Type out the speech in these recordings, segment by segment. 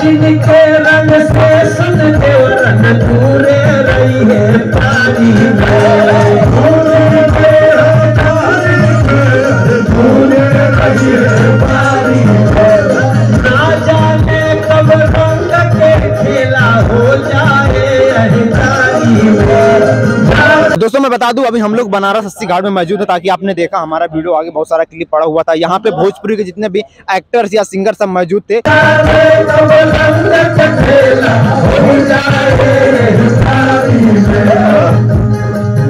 जिनके रंग से सुन देव रंग दूरे रही है पानी दूरे रही है पानी ना जाने कब रंग के खेला हो जाए दोस्तों मैं बता दूं अभी हम लोग बनारस 80 घाट में मौजूद है, ताकि आपने देखा हमारा वीडियो आगे बहुत सारा क्लिप पड़ा हुआ था। यहाँ पे भोजपुरी के जितने भी एक्टर्स या सिंगर सब मौजूद थे।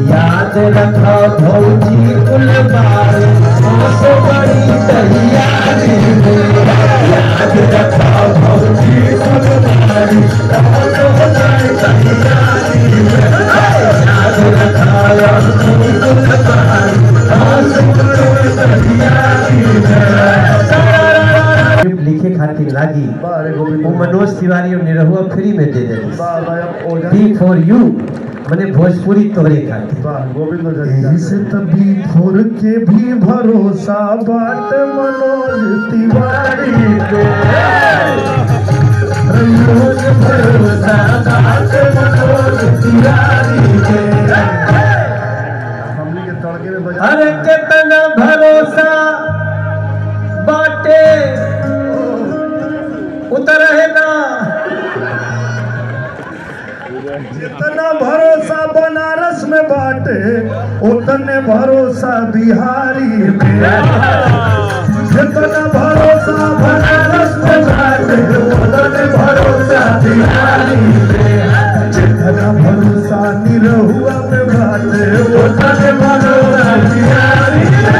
याद रखो भौजी कुलबार बड़ी तैयारी याद रखो भौजी कुलबारी लिखे खातिर लागी वो मनोज तिवारी और निरहुआ फ्री में दे दे फॉर यू मैंने भोजपुरी तोरे खातिर तभी फोर के भी भरोसा बाट मनोज तिवारी पे भरोसा बाट मनोज तिवारी पे अरे कितना भरोसा बाटे उतर है ना जितना भरोसा बनारस में बाटे उतने भरोसा बिहारी में जितना भरोसा बनारस में बाटे उतने भरोसा बिहारी में जितना भरोसा निरहुआ में बाटे उतने भरोसा बिहारी में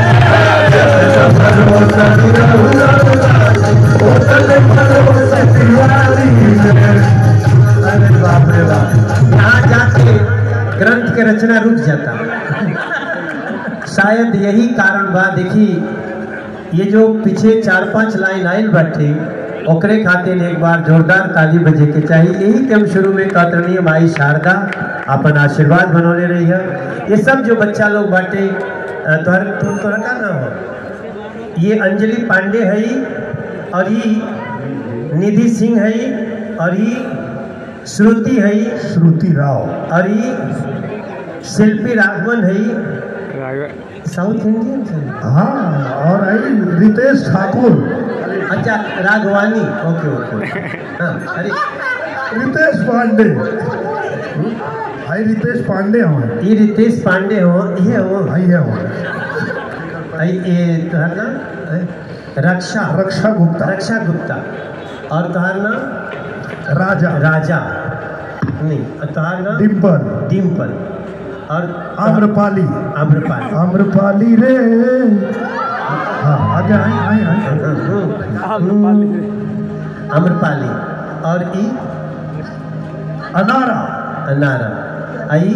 भरोसा निरहुआ में बाटे उतने भरोसा बिहारी में। अरे बाप रे बाप, यहाँ जाके ग्रंथ के रचना रुक जाता। शायद यही कारण बा। देखी ये जो पीछे 4-5 लाइन आयल बाटे ओकरे खातिर एक बार जोरदार ताली बजे के चाहिए। यही के हम शुरू में कतरनीय माई शारदा अपन आशीर्वाद बनौले रही है। ये सब जो बच्चा लोग बाटे तोहरा का नाम हो, ये अंजलि पांडे है और ये निधि सिंह है और ये श्रुति है, श्रुति राव और ये शिल्पी राघवन है, साउथ इंडियन है। हाँ, और रितेश ठाकुर। अच्छा राघवानी, ओके ओके। हाँ, अरे रितेश पांडे, भाई रितेश पांडे हो, ये रितेश पांडे हो, ये हो भाई है हो, ये तुम्हारा नाम रक्षा गुप्ता, रक्षा गुप्ता। और तुम्हारा नाम राजा नहीं, तुम्हारा नाम डिम्पल और आम्रपाली रे। हाँ, आगे आए आम्रपाली और ई अनारा आई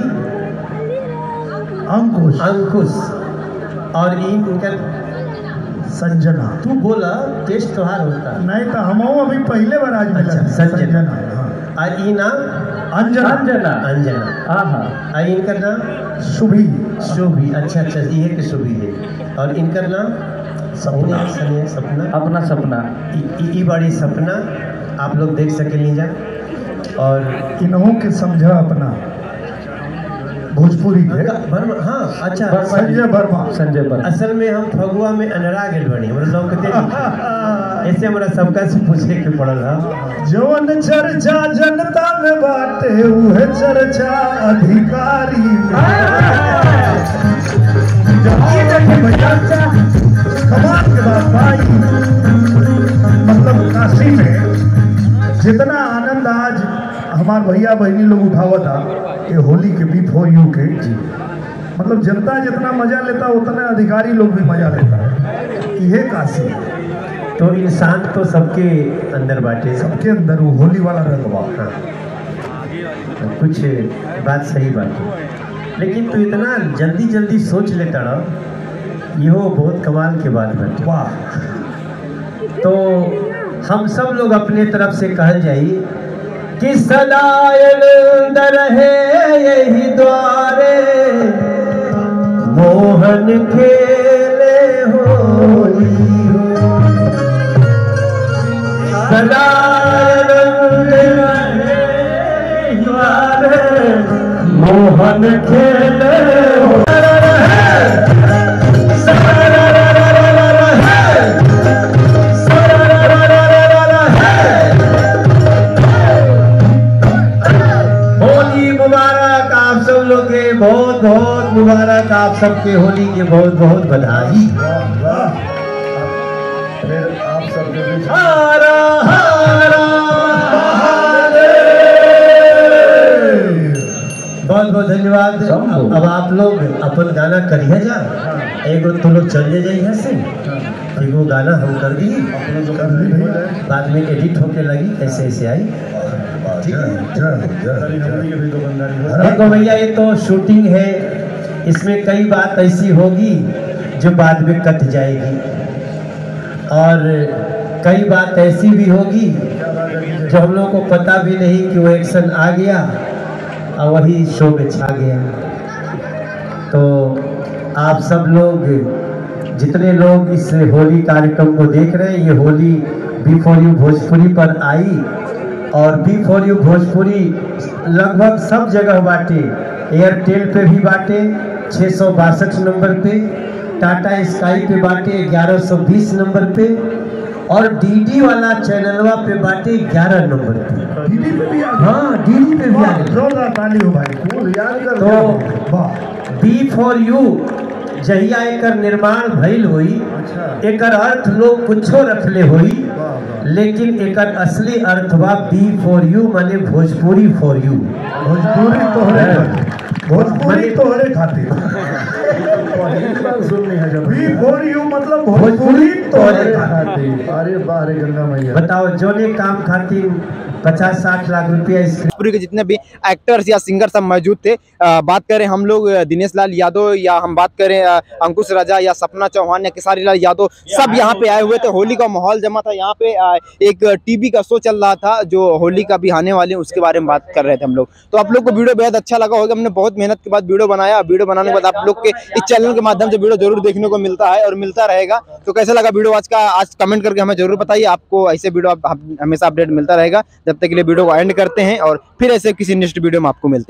अंकुश और ई इनका संजना। तू बोला टेस्ट तोहार होता नहीं तो हम अभी पहले बार आज मिला। अच्छा, संजना। और ई नाम अंजना। आई इनका नाम शुभी। अच्छा ये के शुभी है। और इनका नाम सपना। ई बड़ी सपना आप लोग देख सके लीजा। और इन्हों के समझा अपना भोजपुरी के हाँ। अच्छा संजय वर्मा। असल में हम फगुआ में अनरा गेल बनी ऐसे हमारा सबका से पूछे के पड़ल है। जौन चर्चा जनता में बाटे उहे चर्चा अधिकारी में। कमाल के बात भाई, मतलब काशी में जितना आनंद आज हमारे भैया बहनी लोग उठावा था ये होली के बिफोर यू के, मतलब जनता जितना मजा लेता उतना अधिकारी लोग भी मजा लेता है। ये काशी तो इंसान तो सबके अंदर बाटे, सबके अंदर वो होली वाला रंगवा। हाँ, कुछ बात सही बात है, लेकिन तू इतना जल्दी सोच लेता ना, ये बहुत कमाल के बात बाटे। वाह। तो हम सब लोग अपने तरफ से कहल जाई कि सदायल रहे यही द्वारे मोहन खेले होली हो। सदायल मोहन खेले होली मुबारक आप सब लोग के, बहुत बहुत मुबारक आप सबके, होली के बहुत बहुत बधाई। फिर आप सबके बीच हारा हारा बहुत बहुत धन्यवाद। अब आप लोग अपन गाना करिए जा, एगो तो लोग चल जाइए से, एगो गाना हम कर दी, बाद में एडिट होके लगी ऐसे ऐसे आई। ठीक है देखो भैया, ये तो शूटिंग है, इसमें कई बात ऐसी होगी जो बाद में कट जाएगी, और कई बात ऐसी भी होगी जो हम लोग को पता भी नहीं कि वो एक्शन आ गया और वही शो में छा गया। तो आप सब लोग, जितने लोग इस होली कार्यक्रम को देख रहे हैं, ये होली B4U भोजपुरी पर आई, और B4U भोजपुरी लगभग सब जगह बांटे, एयरटेल पे भी बांटे 662 नंबर पे, टाटा स्काई पे बांटे 1120 नंबर पे, और डीडी वाला चैनलवा पे बांटे 11 नंबर पे। डीडी पे भी आ गया? हाँ, डीडी पे भी आ गया। जोरदार ताली हो भाई, कूल याद कर। तो वाह, B4U जहिया एकर निर्माण भइल हुई, एकर अर्थ लोग कुछो रखले हुई, लेकिन एकर असली अर्थ बा B4U माने भोजपुरी फॉर यू। भोजपुरी तोहरे भोजपुरी तोहरे खातिर सुननी है जब B4U मतलब भोजपुरी तोहरे खातिर। अरे बाहर गंगा मैया, बताओ जोने काम खातिर 50-60 लाख रुपया भोजपुरी के जितने भी एक्टर्स या सिंगर सब मौजूद थे। बात करें हम लोग दिनेश लाल यादव, या हम बात करें अंकुश राजा, या सपना चौहान, या केसारी लाल यादव, सब यहाँ पे आए हुए थे। होली का माहौल जमा था यहाँ पे। एक टीवी का शो चल रहा था जो होली का भी आने वाले, उसके बारे में बात कर रहे थे हम लोग। तो आप लोग को वीडियो बेहद अच्छा लगा होगा। हमने बहुत मेहनत के बाद वीडियो बनाया। वीडियो बनाने के बाद आप लोग के इस चैनल के माध्यम से वीडियो जरूर देखने को मिलता है और मिलता रहेगा। तो कैसा लगा वीडियो आज कमेंट करके हमें जरूर बताइए। आपको ऐसे वीडियो हमेशा अपडेट मिलता रहेगा। जब तक के लिए वीडियो को एंड करते हैं और फिर ऐसे किसी नेक्स्ट वीडियो में आपको मिलते हैं।